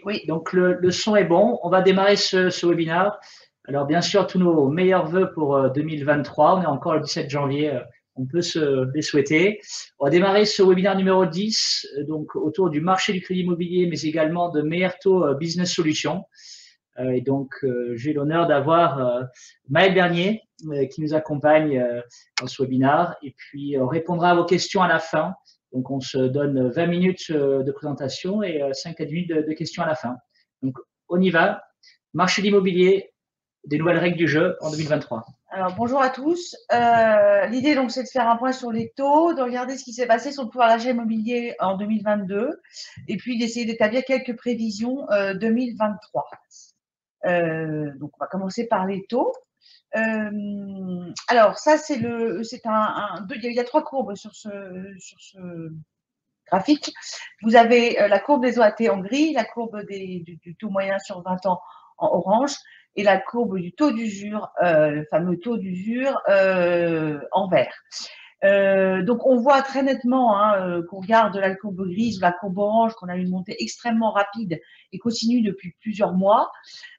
Oui, donc le son est bon. On va démarrer ce webinaire. Alors, bien sûr, tous nos meilleurs voeux pour 2023. On est encore le 17 janvier. On peut se les souhaiter. On va démarrer ce webinaire numéro 10, donc autour du marché du crédit immobilier, mais également de meilleurs taux business solutions. Et donc, j'ai l'honneur d'avoir Maël Bernier qui nous accompagne dans ce webinaire. Et puis, on répondra à vos questions à la fin. Donc, on se donne 20 minutes de présentation et 5 à 10 minutes de questions à la fin. Donc, on y va. Marché de l'immobilier, des nouvelles règles du jeu en 2023. Alors, bonjour à tous. L'idée, donc, c'est de faire un point sur les taux, de regarder ce qui s'est passé sur le pouvoir d'achat immobilier en 2022 et puis d'essayer d'établir quelques prévisions 2023. Donc, on va commencer par les taux. Alors, ça, il y a trois courbes sur ce graphique. Vous avez la courbe des OAT en gris, la courbe du taux moyen sur 20 ans en orange et la courbe du taux d'usure, le fameux taux d'usure en vert. Donc, on voit très nettement qu'on regarde la courbe grise ou la courbe orange, qu'on a une montée extrêmement rapide et continue depuis plusieurs mois.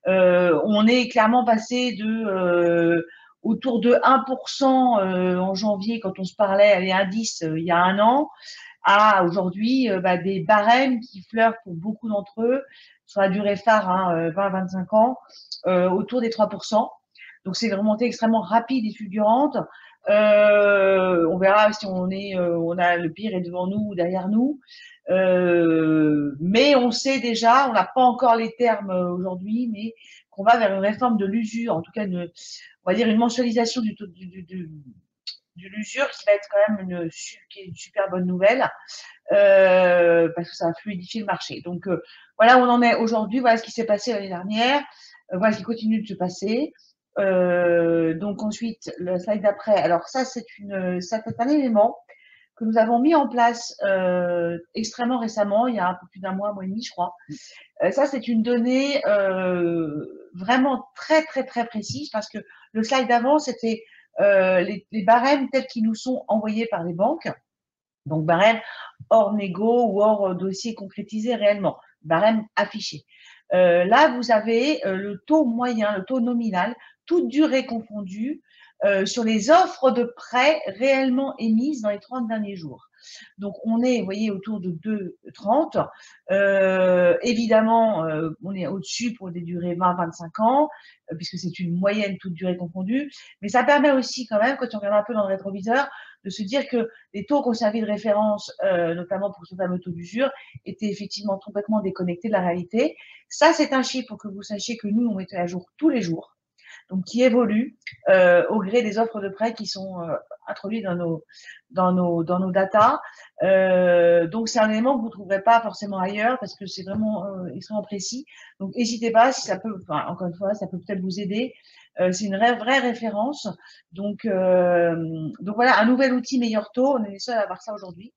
On est clairement passé de autour de 1% en janvier quand on se parlait, allez, indice il y a un an, à aujourd'hui des barèmes qui fleurent pour beaucoup d'entre eux sur la durée phare, 20-25 ans, autour des 3%. Donc, c'est une remontée extrêmement rapide et fulgurante. On verra si on a le pire est devant nous ou derrière nous. Mais on sait déjà, on n'a pas encore les termes aujourd'hui, mais qu'on va vers une réforme de l'usure, en tout cas on va dire une mensualisation de l'usure qui va être quand même une super bonne nouvelle parce que ça va fluidifier le marché. Donc voilà où on en est aujourd'hui, voilà ce qui s'est passé l'année dernière, voilà ce qui continue de se passer. Donc ensuite, le slide d'après. Alors ça, c'est un élément que nous avons mis en place extrêmement récemment, il y a un peu plus d'un mois et demi, je crois. Ça, c'est une donnée vraiment très, très, très précise parce que le slide d'avant, c'était les barèmes tels qu'ils nous sont envoyés par les banques. Donc, barème hors négo ou hors dossier concrétisé réellement, barème affiché. Là, vous avez le taux moyen, le taux nominal, toute durée confondue, sur les offres de prêt réellement émises dans les 30 derniers jours. Donc, on est, vous voyez, autour de 2,30. Évidemment, on est au-dessus pour des durées 20-25 ans, puisque c'est une moyenne toute durée confondue. Mais ça permet aussi quand même, quand on regarde un peu dans le rétroviseur, de se dire que les taux qu'on servi de référence, notamment pour ce fameux taux d'usure, étaient effectivement complètement déconnectés de la réalité. Ça, c'est un chiffre pour que vous sachiez que nous, on mettait à jour tous les jours, donc qui évolue au gré des offres de prêt qui sont introduites dans nos datas. Donc, c'est un élément que vous ne trouverez pas forcément ailleurs parce que c'est vraiment extrêmement précis. Donc, n'hésitez pas, si ça peut, enfin, encore une fois, ça peut peut-être vous aider. C'est une vraie référence. Donc voilà, un nouvel outil meilleur taux. On est les seuls à avoir ça aujourd'hui,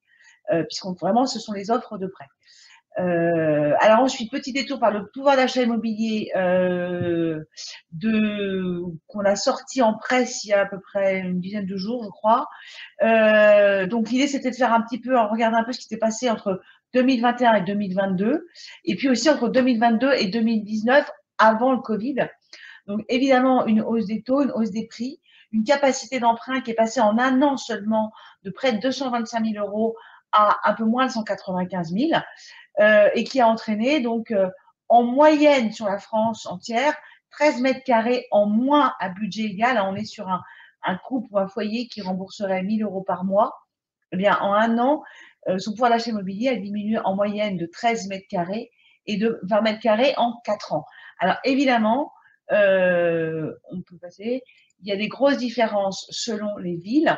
puisqu'on vraiment, ce sont les offres de prêt. Alors ensuite, petit détour par le pouvoir d'achat immobilier qu'on a sorti en presse il y a à peu près une dizaine de jours, je crois. Donc l'idée, c'était de faire un petit peu, regarder un peu ce qui s'était passé entre 2021 et 2022, et puis aussi entre 2022 et 2019, avant le Covid. Donc évidemment, une hausse des taux, une hausse des prix, une capacité d'emprunt qui est passée en un an seulement de près de 225 000 euros à un peu moins de 195 000, et qui a entraîné donc en moyenne sur la France entière 13 mètres carrés en moins à budget égal. Là, on est sur un couple ou un foyer qui rembourserait 1 000 euros par mois. Eh bien, en un an, son pouvoir d'achat immobilier a diminué en moyenne de 13 mètres carrés et de 20 mètres carrés en 4 ans. Alors, évidemment, on peut passer. Il y a des grosses différences selon les villes.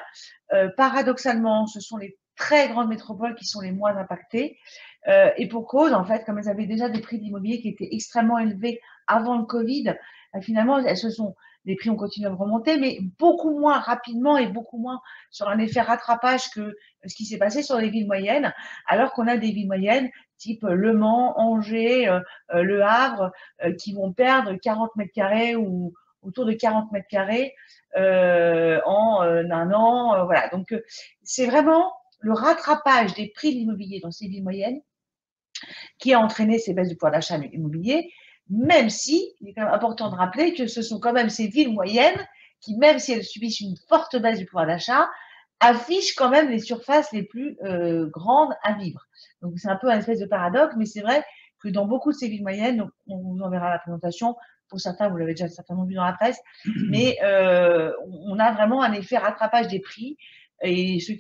Paradoxalement, ce sont les très grandes métropoles qui sont les moins impactées. Et pour cause, en fait, comme elles avaient déjà des prix de l'immobilier qui étaient extrêmement élevés avant le Covid, finalement, les prix ont continué à remonter, mais beaucoup moins rapidement et beaucoup moins sur un effet rattrapage que ce qui s'est passé sur les villes moyennes, alors qu'on a des villes moyennes type Le Mans, Angers, Le Havre, qui vont perdre 40 mètres carrés ou autour de 40 mètres carrés en un an. Voilà. Donc, c'est vraiment le rattrapage des prix de l'immobilier dans ces villes moyennes qui a entraîné ces baisses de pouvoir d'achat immobilier, même si il est quand même important de rappeler que ce sont quand même ces villes moyennes qui, même si elles subissent une forte baisse du pouvoir d'achat, affichent quand même les surfaces les plus grandes à vivre. Donc c'est un peu un espèce de paradoxe, mais c'est vrai que dans beaucoup de ces villes moyennes, donc on vous enverra la présentation, pour certains, vous l'avez déjà certainement vu dans la presse, mais on a vraiment un effet rattrapage des prix. Et ceux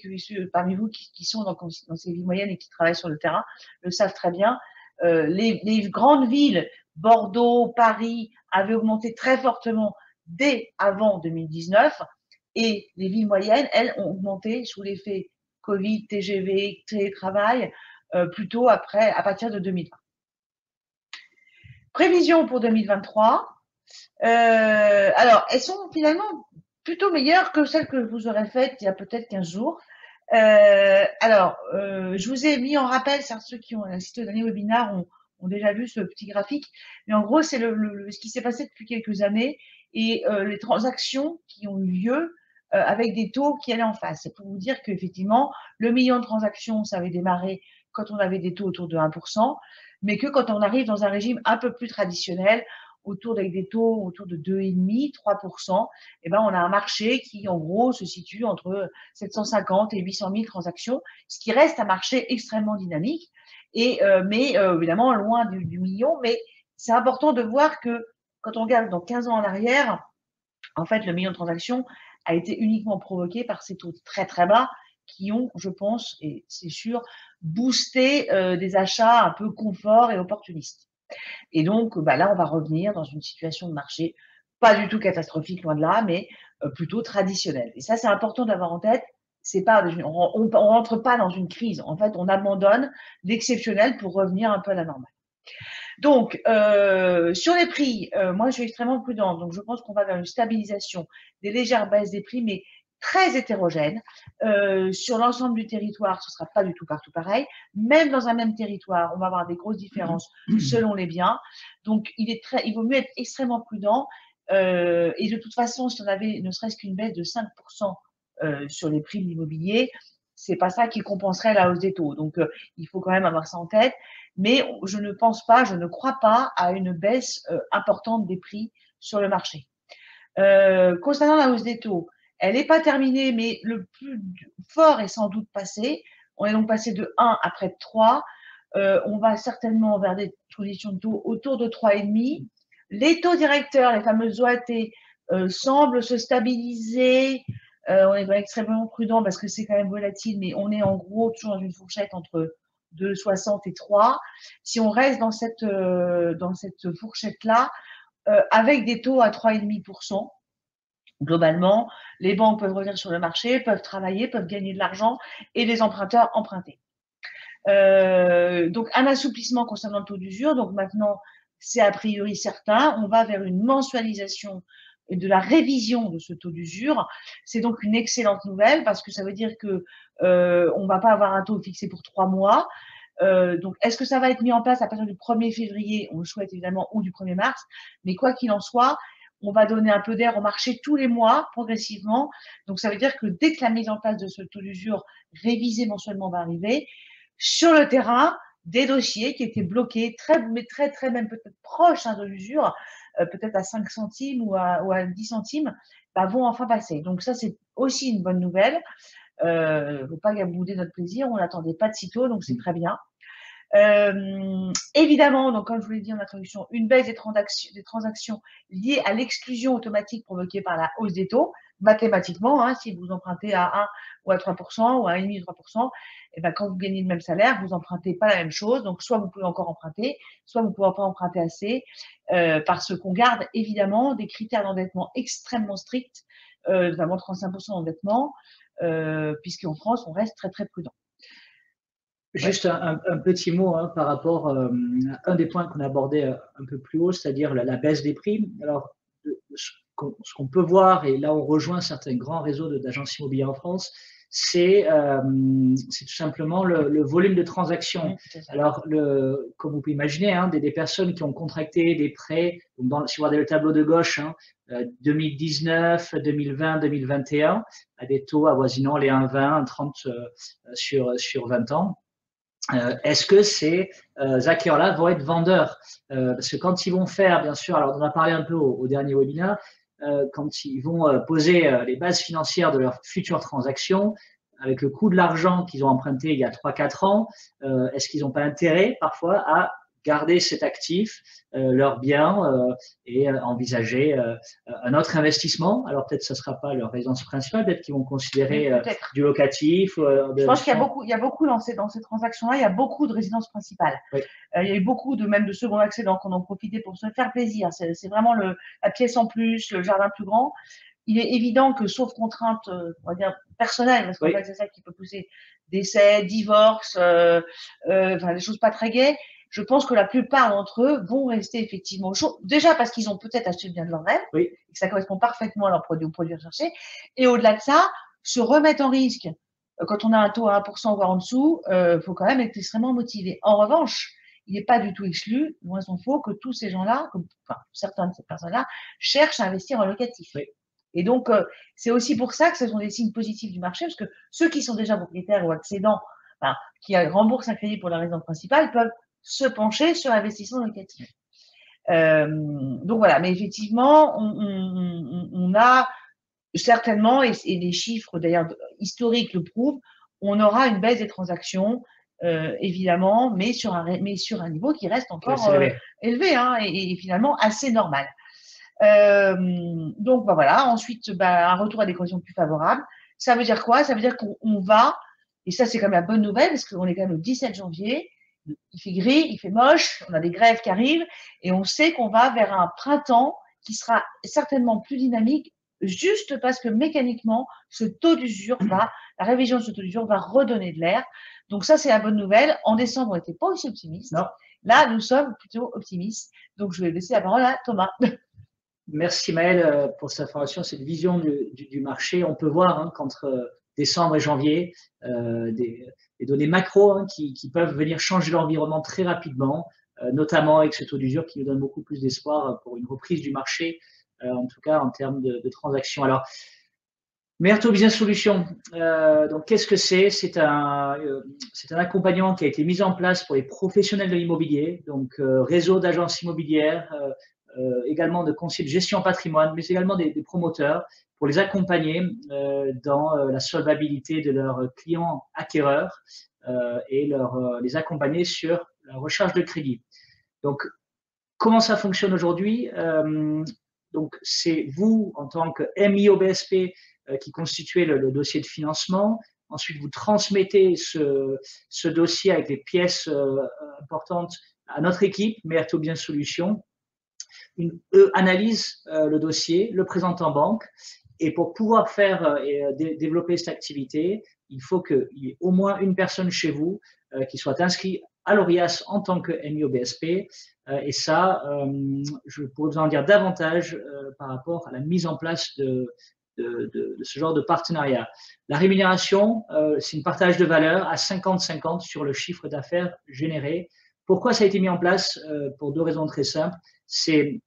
parmi vous qui sont dans ces villes moyennes et qui travaillent sur le terrain le savent très bien. Les grandes villes, Bordeaux, Paris, avaient augmenté très fortement dès avant 2019 et les villes moyennes, elles, ont augmenté sous l'effet Covid, TGV, télétravail, plutôt après, à partir de 2020. Prévisions pour 2023. Alors, elles sont finalement plutôt meilleures que celles que je vous aurais faites il y a peut-être 15 jours. Je vous ai mis en rappel, ceux qui ont assisté au dernier webinaire ont déjà vu ce petit graphique, mais en gros, c'est ce qui s'est passé depuis quelques années et les transactions qui ont eu lieu avec des taux qui allaient en face. C'est pour vous dire qu'effectivement, le million de transactions, ça avait démarré quand on avait des taux autour de 1%, mais que quand on arrive dans un régime un peu plus traditionnel, avec des taux autour de 2,5, 3%, eh ben, on a un marché qui, en gros, se situe entre 750 et 800 000 transactions, ce qui reste un marché extrêmement dynamique, mais évidemment loin du million. Mais c'est important de voir que quand on regarde dans 15 ans en arrière, en fait, le million de transactions a été uniquement provoqué par ces taux très très bas qui ont, je pense, et c'est sûr, boosté des achats un peu confort et opportunistes. Et donc, là, on va revenir dans une situation de marché pas du tout catastrophique, loin de là, mais plutôt traditionnelle. Et ça, c'est important d'avoir en tête. C'est pas, on rentre pas dans une crise. En fait, on abandonne l'exceptionnel pour revenir un peu à la normale. Donc, sur les prix, moi, je suis extrêmement prudente. Donc, je pense qu'on va vers une stabilisation, des légères baisses des prix, mais très hétérogène. Sur l'ensemble du territoire, ce sera pas du tout partout pareil. Même dans un même territoire, on va avoir des grosses différences selon les biens. Donc, il vaut mieux être extrêmement prudent. Et de toute façon, si on avait ne serait-ce qu'une baisse de 5% sur les prix de l'immobilier, c'est pas ça qui compenserait la hausse des taux. Donc, il faut quand même avoir ça en tête. Mais je ne crois pas à une baisse importante des prix sur le marché. Concernant la hausse des taux, elle n'est pas terminée, mais le plus fort est sans doute passé. On est donc passé de 1 à près de 3. On va certainement vers des conditions de taux autour de 3,5. Les taux directeurs, les fameuses OAT, semblent se stabiliser. On est extrêmement prudent parce que c'est quand même volatile, mais on est en gros toujours dans une fourchette entre 2,60 et 3. Si on reste dans cette fourchette-là, avec des taux à 3,5%, globalement, les banques peuvent revenir sur le marché, peuvent travailler, peuvent gagner de l'argent et les emprunteurs emprunter. Donc, un assouplissement concernant le taux d'usure. Donc, maintenant, c'est a priori certain. On va vers une mensualisation et de la révision de ce taux d'usure. C'est donc une excellente nouvelle parce que ça veut dire que on va pas avoir un taux fixé pour 3 mois. Donc, est-ce que ça va être mis en place à partir du 1er février? On le souhaite évidemment, ou du 1er mars. Mais quoi qu'il en soit, on va donner un peu d'air au marché tous les mois, progressivement. Donc, ça veut dire que dès que la mise en place de ce taux d'usure révisé mensuellement va arriver, sur le terrain, des dossiers qui étaient bloqués, très, même peut-être proches de l'usure, peut-être à 5 centimes ou à 10 centimes, vont enfin passer. Donc, ça, c'est aussi une bonne nouvelle. Faut pas bouder notre plaisir, on l'attendait pas de sitôt, donc c'est très bien. Évidemment, donc comme je vous l'ai dit en introduction, une baisse des transactions liées à l'exclusion automatique provoquée par la hausse des taux. Mathématiquement, si vous empruntez à 1 ou à 3% ou à 1,5 ou 3%, et quand vous gagnez le même salaire, vous empruntez pas la même chose. Donc, soit vous pouvez encore emprunter, soit vous ne pouvez pas emprunter assez, parce qu'on garde évidemment des critères d'endettement extrêmement stricts, notamment 35% d'endettement, puisqu'en France, on reste très, très prudent. Juste un petit mot par rapport à un des points qu'on a abordé un peu plus haut, c'est-à-dire la baisse des prix. Alors, ce qu'on peut voir, et là on rejoint certains grands réseaux d'agences immobilières en France, c'est tout simplement le volume de transactions. Alors, comme vous pouvez imaginer, des personnes qui ont contracté des prêts, donc si vous regardez le tableau de gauche, 2019, 2020, 2021, à des taux avoisinant les 1,20, 1,30 sur 20 ans. est-ce que ces acquéreurs-là vont être vendeurs? Parce que quand ils vont faire, bien sûr, alors on en a parlé un peu au dernier webinaire, quand ils vont poser les bases financières de leurs futures transactions, avec le coût de l'argent qu'ils ont emprunté il y a 3-4 ans, est-ce qu'ils n'ont pas intérêt parfois à garder cet actif, leurs biens, et envisager un autre investissement? Alors peut-être que ce ne sera pas leur résidence principale, peut-être qu'ils vont considérer du locatif. Je pense qu'il y a beaucoup dans ces transactions-là, il y a beaucoup de résidences principales. Oui. Il y a eu beaucoup même de second accédants qui en ont profité pour se faire plaisir. C'est vraiment la pièce en plus, le jardin plus grand. Il est évident que, sauf contrainte, on va dire, personnelle, parce qu'en fait, c'est ça qui peut pousser décès, divorce, des choses pas très gaies, je pense que la plupart d'entre eux vont rester effectivement au chaud. Déjà parce qu'ils ont peut-être acheté le bien de leur rêve, et que ça correspond parfaitement à leur produit, au produit recherché. Et au-delà de ça, se remettre en risque, quand on a un taux à 1%, voire en dessous, faut quand même être extrêmement motivé. En revanche, il n'est pas du tout exclu, loin s'en faut, que tous ces gens-là, enfin, certains de ces personnes-là, cherchent à investir en locatif. Oui. Et donc, c'est aussi pour ça que ce sont des signes positifs du marché, parce que ceux qui sont déjà propriétaires ou accédants, qui remboursent un crédit pour la résidence principale, peuvent se pencher sur l'investissement locatif. Donc voilà, mais effectivement, on a certainement, et les chiffres d'ailleurs historiques le prouvent, on aura une baisse des transactions, évidemment, mais sur un niveau qui reste encore élevé, hein, et finalement assez normal. Donc voilà, ensuite un retour à des conditions plus favorables. Ça veut dire quoi? Ça veut dire qu'on va, et ça c'est quand même la bonne nouvelle, parce qu'on est quand même au 17 janvier, il fait gris, il fait moche, on a des grèves qui arrivent, et on sait qu'on va vers un printemps qui sera certainement plus dynamique, juste parce que mécaniquement, la révision de ce taux d'usure va redonner de l'air. Donc ça, c'est la bonne nouvelle. En décembre, on n'était pas aussi optimiste. Non. Là, nous sommes plutôt optimistes. Donc, je vais laisser la parole à Thomas. Merci Maëlle pour cette information, cette vision du marché. On peut voir qu'entre décembre et janvier, des données macro qui peuvent venir changer l'environnement très rapidement, notamment avec ce taux d'usure qui nous donne beaucoup plus d'espoir pour une reprise du marché, en tout cas en termes de transactions. Alors, Meilleur Business Solutions, donc qu'est-ce que c'est? C'est un accompagnement qui a été mis en place pour les professionnels de l'immobilier, donc réseau d'agences immobilières, également de conseillers de gestion patrimoine, mais également des promoteurs pour les accompagner dans la solvabilité de leurs clients acquéreurs et les accompagner sur la recherche de crédit. Donc, comment ça fonctionne aujourd'hui? Donc, c'est vous, en tant que MIO-BSP, qui constituez le dossier de financement. Ensuite, vous transmettez ce dossier avec les pièces importantes à notre équipe, Meilleur Business Solutions. Eux analysent le dossier, le présentent en banque, et pour pouvoir faire et développer cette activité, il faut qu'il y ait au moins une personne chez vous qui soit inscrite à l'ORIAS en tant que MIO-BSP, et ça, je pourrais vous en dire davantage par rapport à la mise en place de ce genre de partenariat. La rémunération, c'est un partage de valeur à 50-50 sur le chiffre d'affaires généré. Pourquoi ça a été mis en place? Pour deux raisons très simples. C'est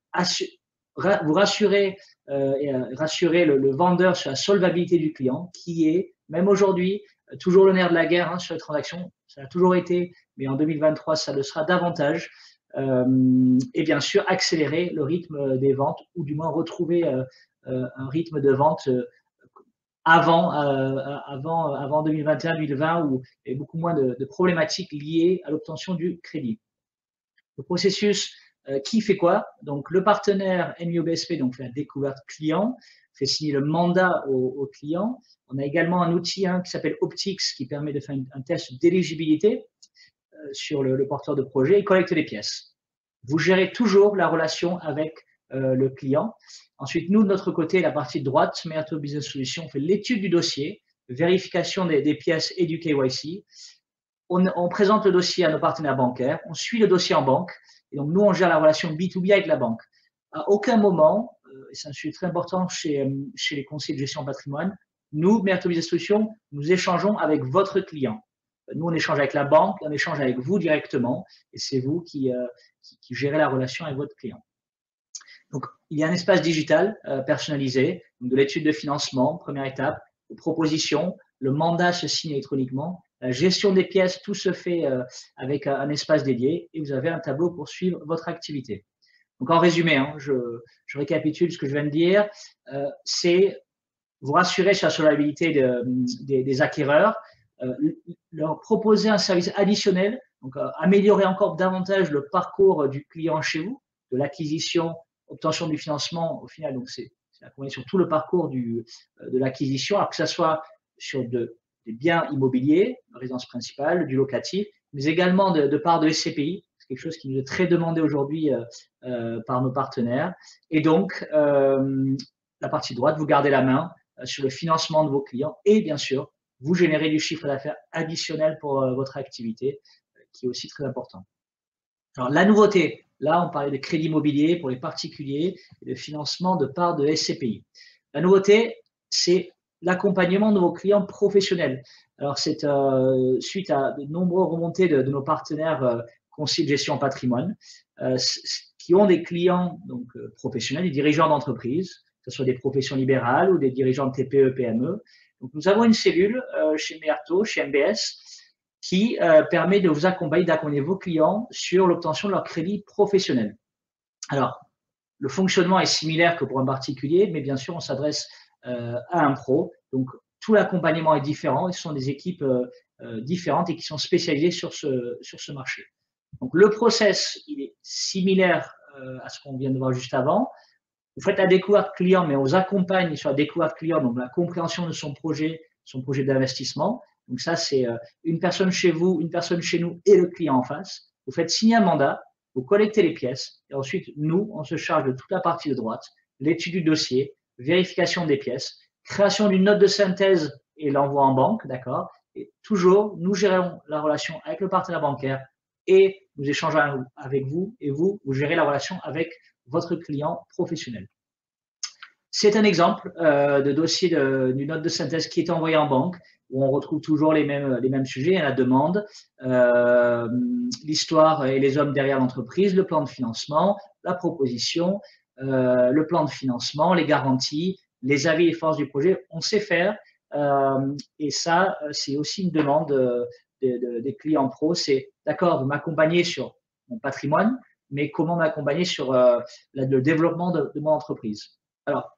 vous rassurer et rassurer le vendeur sur la solvabilité du client, qui est, même aujourd'hui, toujours le nerf de la guerre sur les transactions. Ça a toujours été, mais en 2023, ça le sera davantage. Et bien sûr, accélérer le rythme des ventes, ou du moins retrouver un rythme de vente avant 2021-2020, où il y avait beaucoup moins de problématiques liées à l'obtention du crédit. Le processus, qui fait quoi? Donc, le partenaire MIO-BSP fait la découverte client, fait signer le mandat au client. On a également un outil qui s'appelle Optix, qui permet de faire un test d'éligibilité sur le porteur de projet et collecte les pièces. Vous gérez toujours la relation avec le client. Ensuite, nous, de notre côté, la partie droite, Meilleur Business Solutions, on fait l'étude du dossier, vérification des pièces et du KYC. On présente le dossier à nos partenaires bancaires, on suit le dossier en banque, et donc nous, on gère la relation B2B avec la banque. À aucun moment, et c'est un sujet très important chez les conseillers de gestion patrimoine, nous, Meilleur Business Solutions, nous échangeons avec votre client. Nous, on échange avec la banque, on échange avec vous directement, et c'est vous qui gérez la relation avec votre client. Donc, il y a un espace digital personnalisé, donc de l'étude de financement, première étape, aux propositions. Le mandat se signe électroniquement la gestion des pièces, tout se fait avec un espace dédié et vous avez un tableau pour suivre votre activité. Donc en résumé, hein, je récapitule ce que je viens de dire, c'est vous rassurer sur la solvabilité des acquéreurs, leur proposer un service additionnel, donc améliorer encore davantage le parcours du client chez vous, de l'acquisition, obtention du financement, au final, donc c'est accompagné sur tout le parcours de l'acquisition, alors que ce soit sur des biens immobiliers, résidence principale, du locatif, mais également de part de SCPI, c'est quelque chose qui nous est très demandé aujourd'hui par nos partenaires. Et donc, la partie droite, vous gardez la main sur le financement de vos clients et bien sûr, vous générez du chiffre d'affaires additionnel pour votre activité, qui est aussi très important. Alors, la nouveauté, là, on parlait de crédit immobilier pour les particuliers et de financement de part de SCPI. La nouveauté, c'est l'accompagnement de vos clients professionnels. Alors, c'est suite à de nombreuses remontées de nos partenaires conseillers de gestion patrimoine, qui ont des clients donc, professionnels, des dirigeants d'entreprise, que ce soit des professions libérales ou des dirigeants de TPE, PME. Donc, nous avons une cellule chez Meerto, chez MBS, qui permet de vous accompagner, d'accompagner vos clients sur l'obtention de leur crédit professionnel. Alors, le fonctionnement est similaire que pour un particulier, mais bien sûr, on s'adresse à un pro. Donc, tout l'accompagnement est différent. Ce sont des équipes différentes et qui sont spécialisées sur ce marché. Donc, le process, il est similaire à ce qu'on vient de voir juste avant. Vous faites la découverte client, mais on vous accompagne sur la découverte client, donc la compréhension de son projet d'investissement. Donc ça, c'est une personne chez vous, une personne chez nous et le client en face. Vous faites signer un mandat, vous collectez les pièces et ensuite, nous, on se charge de toute la partie de droite, l'étude du dossier, vérification des pièces, création d'une note de synthèse et l'envoi en banque, d'accord? Et toujours, nous gérons la relation avec le partenaire bancaire et nous échangeons avec vous et vous gérez la relation avec votre client professionnel. C'est un exemple de dossier d'une note de synthèse qui est envoyée en banque, où on retrouve toujours les mêmes sujets, la demande, l'histoire et les hommes derrière l'entreprise, le plan de financement, la proposition, le plan de financement, les garanties, les avis et forces du projet. On sait faire et ça, c'est aussi une demande des clients pros. C'est d'accord, vous m'accompagnez sur mon patrimoine, mais comment m'accompagner sur le développement de mon entreprise. Alors,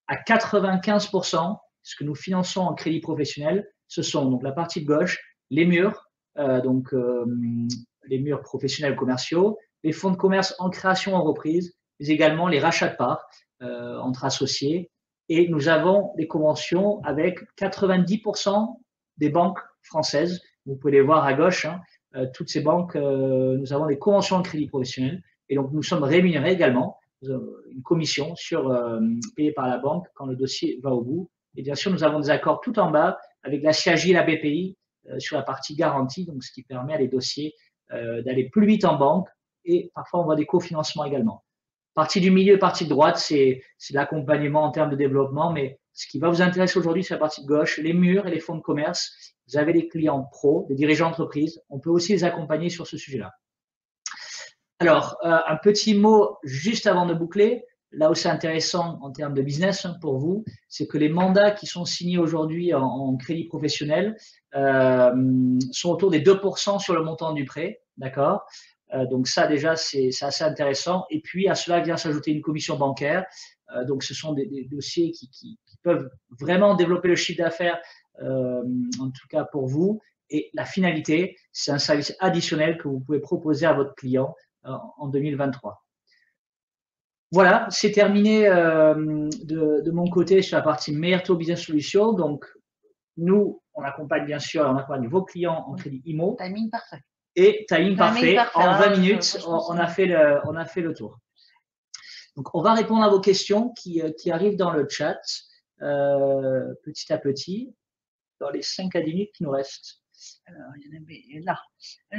à 95%, ce que nous finançons en crédit professionnel, ce sont donc la partie de gauche, les murs, les murs professionnels commerciaux, les fonds de commerce en création en reprise, mais également les rachats de parts entre associés. Et nous avons des conventions avec 90% des banques françaises. Vous pouvez les voir à gauche. Hein, toutes ces banques, nous avons des conventions en crédit professionnel. Et donc, nous sommes rémunérés également une commission payée par la banque quand le dossier va au bout. Et bien sûr, nous avons des accords tout en bas avec la CIAJ et la BPI sur la partie garantie, donc ce qui permet à les dossiers d'aller plus vite en banque et parfois on voit des cofinancements également. Partie du milieu, partie de droite, c'est l'accompagnement en termes de développement, mais ce qui va vous intéresser aujourd'hui, c'est la partie de gauche, les murs et les fonds de commerce. Vous avez des clients pros, des dirigeants d'entreprise. On peut aussi les accompagner sur ce sujet-là. Alors, un petit mot juste avant de boucler, là où c'est intéressant en termes de business pour vous, c'est que les mandats qui sont signés aujourd'hui en crédit professionnel sont autour des 2% sur le montant du prêt, d'accord? Donc ça déjà, c'est assez intéressant. Et puis à cela vient s'ajouter une commission bancaire. Donc ce sont des dossiers qui peuvent vraiment développer le chiffre d'affaires, en tout cas pour vous. Et la finalité, c'est un service additionnel que vous pouvez proposer à votre client en 2023. Voilà, c'est terminé de mon côté sur la partie Meerto Business Solutions. Donc, nous, on accompagne bien sûr, on accompagne vos clients en crédit IMO. Timing parfait. Et timing parfait. En 20 minutes, on a fait le tour. Donc, on va répondre à vos questions qui arrivent dans le chat petit à petit, dans les 5 à 10 minutes qui nous restent. Alors, il y en avait là.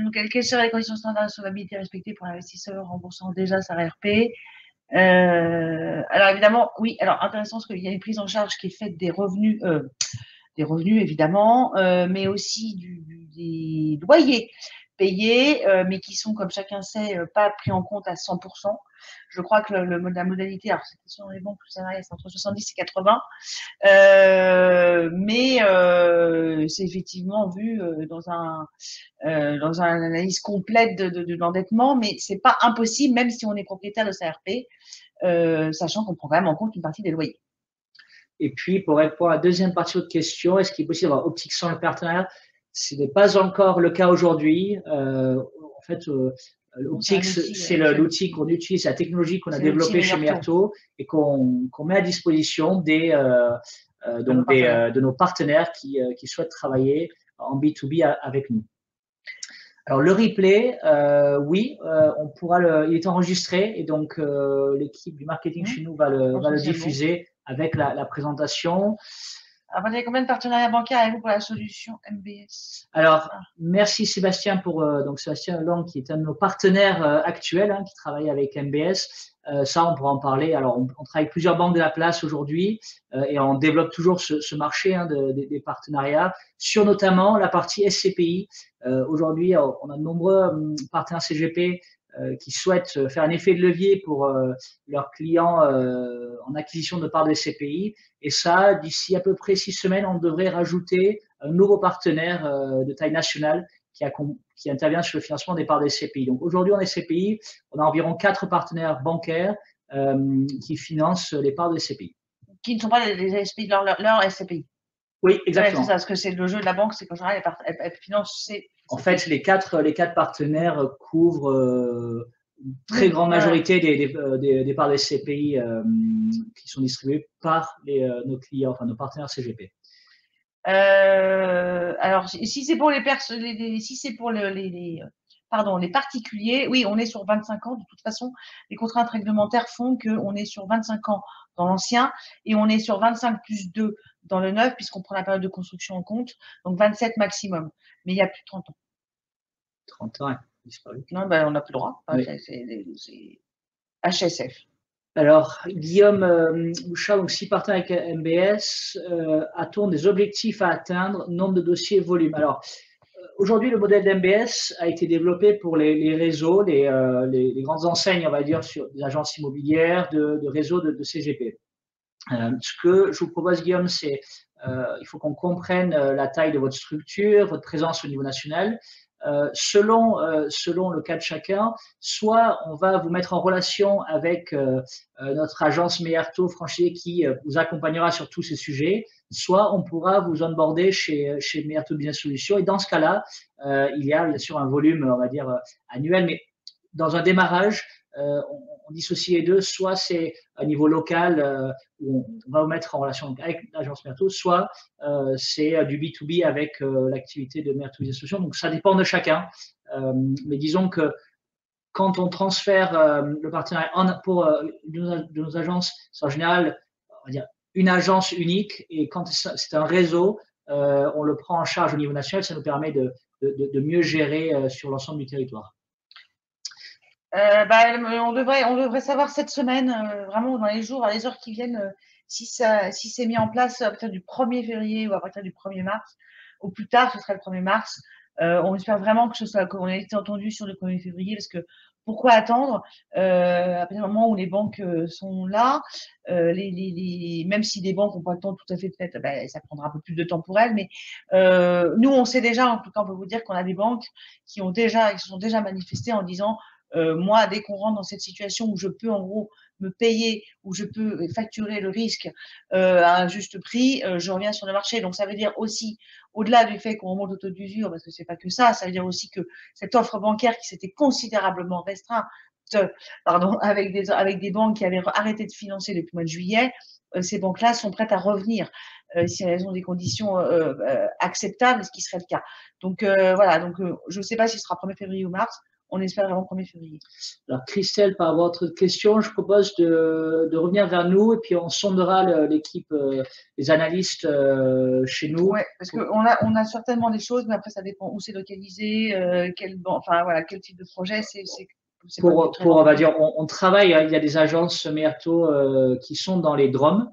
Donc, quelles seraient les conditions standards de solvabilité respectées pour l'investisseur remboursant déjà sa RRP? Alors, évidemment, oui. Alors, intéressant, parce qu'il y a une prise en charge qui est faite des revenus évidemment, mais aussi des loyers payés, mais qui sont, comme chacun sait, pas pris en compte à 100%. Je crois que la modalité, alors c'est sur les banques, le salariat, c'est entre 70 et 80, mais c'est effectivement vu dans une analyse complète de l'endettement, mais c'est pas impossible, même si on est propriétaire de sa RP, sachant qu'on prend quand même en compte une partie des loyers. Et puis, pour répondre à la deuxième partie de votre question, est-ce qu'il est possible d'avoir Optique sans le partenaire? Ce n'est pas encore le cas aujourd'hui. En fait, Optique, c'est l'outil qu'on utilise, la technologie qu'on a développée chez Meirto et qu'on met à disposition de nos partenaires qui souhaitent travailler en B2B avec nous. Alors, le replay, oui, on pourra il est enregistré et donc l'équipe du marketing chez nous va le diffuser avec la présentation. Alors, vous avez combien de partenariats bancaires avec vous pour la solution MBS? Alors, merci Sébastien donc Sébastien Lang qui est un de nos partenaires actuels qui travaille avec MBS. Ça, on pourra en parler. Alors, on travaille avec plusieurs banques de la place aujourd'hui et on développe toujours ce marché des partenariats sur notamment la partie SCPI. Aujourd'hui, on a de nombreux partenaires CGP qui souhaitent faire un effet de levier pour leurs clients en acquisition de parts de SCPI. Et ça, d'ici à peu près 6 semaines, on devrait rajouter un nouveau partenaire de taille nationale qui intervient sur le financement des parts des SCPI. Donc aujourd'hui, en SCPI, on a environ 4 partenaires bancaires qui financent les parts des SCPI. Qui ne sont pas les SCPI, leur SCPI. Oui, exactement. Ouais, c'est ça, parce que c'est le jeu de la banque, c'est qu'en général, elle finance ses… En fait, les quatre partenaires couvrent une très grande majorité des parts des SCPI qui sont distribuées par nos clients, enfin nos partenaires CGP. Alors, si c'est pour les particuliers, oui, on est sur 25 ans. De toute façon, les contraintes réglementaires font qu'on est sur 25 ans dans l'ancien et on est sur 25 plus 2 dans le neuf, puisqu'on prend la période de construction en compte, donc 27 maximum. Mais il y a plus de 30 ans. 30 ans, disparu. Non, ben, on n'a plus le droit. Enfin, oui. C'est HSF. Alors, Guillaume Bouchard, donc 6 partenaires avec MBS, a-t-on des objectifs à atteindre, nombre de dossiers, volume? Alors, aujourd'hui, le modèle d'MBS a été développé pour les réseaux, les grandes enseignes, on va dire, sur des agences immobilières, de réseaux de CGP. Ce que je vous propose, Guillaume, c'est il faut qu'on comprenne la taille de votre structure, votre présence au niveau national. Selon le cas de chacun, soit on va vous mettre en relation avec notre agence Meirto franchisé qui vous accompagnera sur tous ces sujets, soit on pourra vous onboarder chez Meirto Business Solutions. Et dans ce cas-là, il y a bien sûr un volume, on va dire, annuel, mais dans un démarrage, on dissocie les deux, soit c'est à niveau local où on va vous mettre en relation avec l'agence Meirto, soit c'est du B2B avec l'activité de Meirto Business Solutions. Donc ça dépend de chacun, mais disons que quand on transfère le partenariat pour de nos agences, c'est en général, on va dire, une agence unique, et quand c'est un réseau, on le prend en charge au niveau national, ça nous permet de mieux gérer sur l'ensemble du territoire. On devrait savoir cette semaine, vraiment dans les jours, les heures qui viennent, si c'est mis en place à partir du 1er février ou à partir du 1er mars. Au plus tard, ce sera le 1er mars. On espère vraiment qu'on ait été entendu sur le 1er février, parce que pourquoi attendre à partir du moment où les banques sont là, même si les banques n'ont pas le temps tout à fait de fait, ça prendra un peu plus de temps pour elles, mais nous, on sait déjà, en tout cas, on peut vous dire qu'on a des banques qui se sont déjà manifestées en disant moi, dès qu'on rentre dans cette situation où je peux en gros me payer, où je peux facturer le risque à un juste prix, je reviens sur le marché. Donc ça veut dire aussi, au-delà du fait qu'on remonte le taux d'usure, parce que c'est pas que ça veut dire aussi que cette offre bancaire qui s'était considérablement restreinte, avec des banques qui avaient arrêté de financer depuis le mois de juillet, ces banques-là sont prêtes à revenir si elles ont des conditions acceptables, ce qui serait le cas. Donc voilà, donc je ne sais pas si ce sera 1er février ou mars. On espère vraiment 1er février. Alors, Christelle, par rapport à votre question, je propose de revenir vers nous et puis on sondera l'équipe, les analystes chez nous. Oui, parce qu'on a certainement des choses, mais après, ça dépend où c'est localisé, quel type de projet. On va dire, on travaille, il y a des agences Meirto qui sont dans les DROM,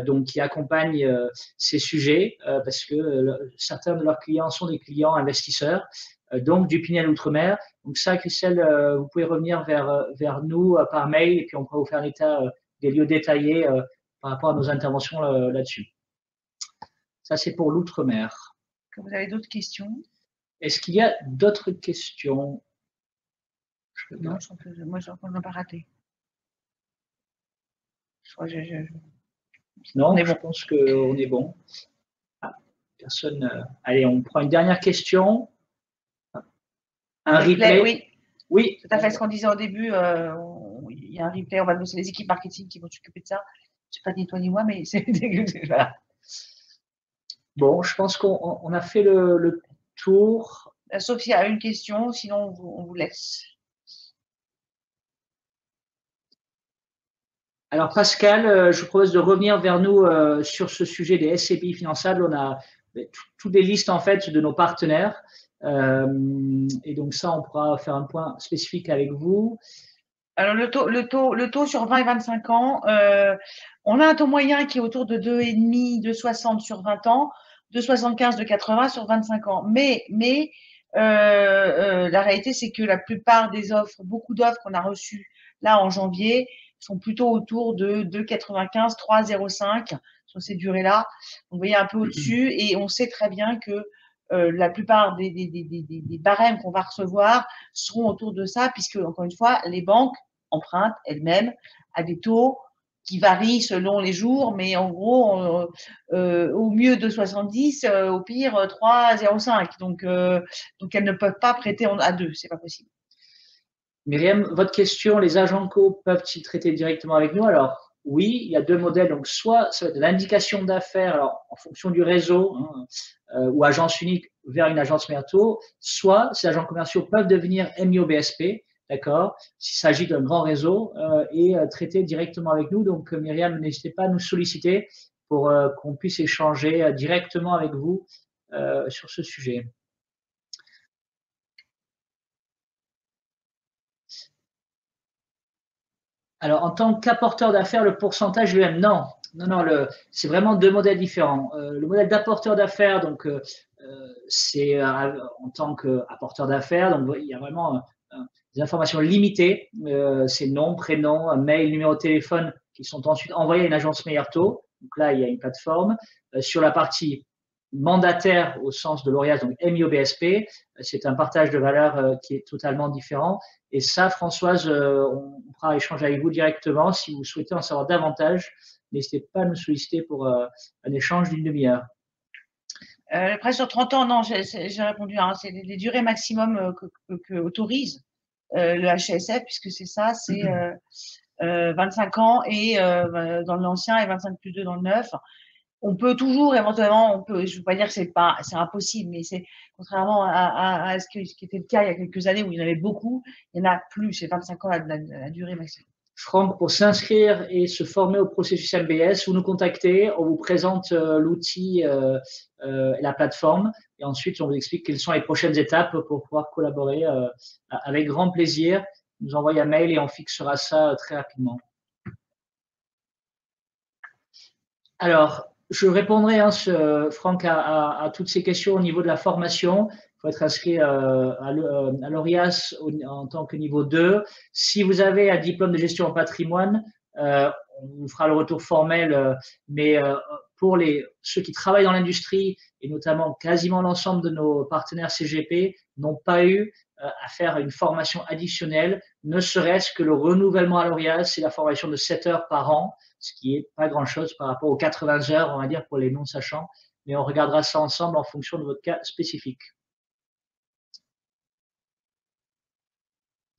donc qui accompagnent ces sujets parce que certains de leurs clients sont des clients investisseurs. donc du Pinel Outre-mer. Donc ça, Christelle, vous pouvez revenir vers nous par mail et puis on pourra vous faire un état des lieux détaillés par rapport à nos interventions là-dessus. Ça, c'est pour l'Outre-mer. Vous avez d'autres questions? Est-ce qu'il y a d'autres questions? Non, moi, je n'ai pas raté. Non, je pense qu'on est bon. Ah, personne. Allez, on prend une dernière question. Un replay. Oui. Oui. Tout à fait. Ce qu'on disait au début, il y a un replay. C'est les équipes marketing qui vont s'occuper de ça. Je sais pas ni toi ni moi, mais c'est voilà. Bon, je pense qu'on a fait le tour. Sauf s'il y a une question, sinon on vous laisse. Alors Pascal, je vous propose de revenir vers nous sur ce sujet des SCPI finançables. On a toutes les listes en fait de nos partenaires. Et donc ça, on pourra faire un point spécifique avec vous. Alors le taux sur 20 et 25 ans, on a un taux moyen qui est autour de 2,5, 2,60 sur 20 ans, 2,75, 2,80 sur 25 ans. Mais la réalité, c'est que la plupart des offres, beaucoup d'offres qu'on a reçues là en janvier, sont plutôt autour de 2,95, 3,05 sur ces durées-là. Donc, vous voyez un peu au-dessus et on sait très bien que la plupart des barèmes qu'on va recevoir seront autour de ça, puisque, encore une fois, les banques empruntent elles-mêmes à des taux qui varient selon les jours, mais en gros, au mieux 2,70, au pire 3,05. Donc, elles ne peuvent pas prêter à 2, c'est pas possible. Myriam, votre question, les agents co peuvent-ils traiter directement avec nous? Alors, oui, il y a deux modèles. Donc, soit ça va être de l'indication d'affaires, alors en fonction du réseau, ou agence unique vers une agence Merto, soit ces agents commerciaux peuvent devenir MIO-BSP, d'accord, s'il s'agit d'un grand réseau, et traiter directement avec nous. Donc, Myriam, n'hésitez pas à nous solliciter pour qu'on puisse échanger directement avec vous sur ce sujet. Alors, en tant qu'apporteur d'affaires, le pourcentage lui-même, non. C'est vraiment deux modèles différents. Le modèle d'apporteur d'affaires, donc, c'est en tant qu'apporteur d'affaires, donc il y a vraiment des informations limitées. C'est nom, prénom, mail, numéro de téléphone qui sont ensuite envoyés à une agence Meillerto. Donc là, il y a une plateforme. Sur la partie mandataire au sens de l'ORIAS, donc MIO-BSP, c'est un partage de valeur qui est totalement différent. Et ça, Françoise, on pourra échanger avec vous directement. Si vous souhaitez en savoir davantage, n'hésitez pas à nous solliciter pour un échange d'une demi-heure. Le prêt sur 30 ans, non, j'ai répondu. Hein, c'est les durées maximum que autorise le HSF, puisque c'est ça, c'est 25 ans et dans l'ancien et 25 plus 2 dans le neuf. On peut toujours éventuellement, je ne veux pas dire que c'est impossible, mais c'est contrairement à ce qui était le cas il y a quelques années où il y en avait beaucoup, il y en a plus. C'est 25 ans la durée maximum. Franck, pour s'inscrire et se former au processus MBS, vous nous contactez, on vous présente l'outil, la plateforme, et ensuite on vous explique quelles sont les prochaines étapes pour pouvoir collaborer avec grand plaisir. Vous nous envoyez un mail et on fixera ça très rapidement. Alors, je répondrai, Franck, à toutes ces questions au niveau de la formation. Il faut être inscrit à l'ORIAS en tant que niveau 2. Si vous avez un diplôme de gestion en patrimoine, on vous fera le retour formel, mais pour ceux qui travaillent dans l'industrie, et notamment quasiment l'ensemble de nos partenaires CGP, n'ont pas eu à faire une formation additionnelle, ne serait-ce que le renouvellement à l'ORIAS, c'est la formation de 7 heures par an, ce qui n'est pas grand-chose par rapport aux 80 heures, on va dire, pour les non-sachants, mais on regardera ça ensemble en fonction de votre cas spécifique.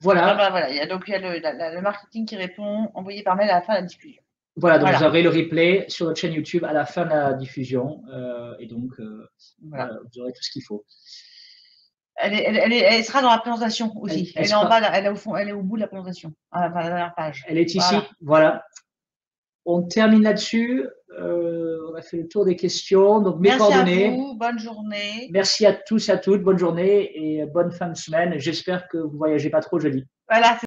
Voilà. Voilà. Il y a le marketing qui répond, envoyé par mail à la fin de la diffusion. Voilà, donc vous aurez le replay sur notre chaîne YouTube à la fin de la diffusion, et donc vous aurez tout ce qu'il faut. Elle sera dans la présentation aussi. Elle est en bas, elle est au fond, elle est au bout de la présentation, à la dernière page. Elle est ici, voilà. On termine là-dessus. On a fait le tour des questions. Donc, mes coordonnées. Merci à vous, bonne journée. Merci à tous et à toutes, bonne journée et bonne fin de semaine. J'espère que vous ne voyagez pas trop jeudi. Voilà.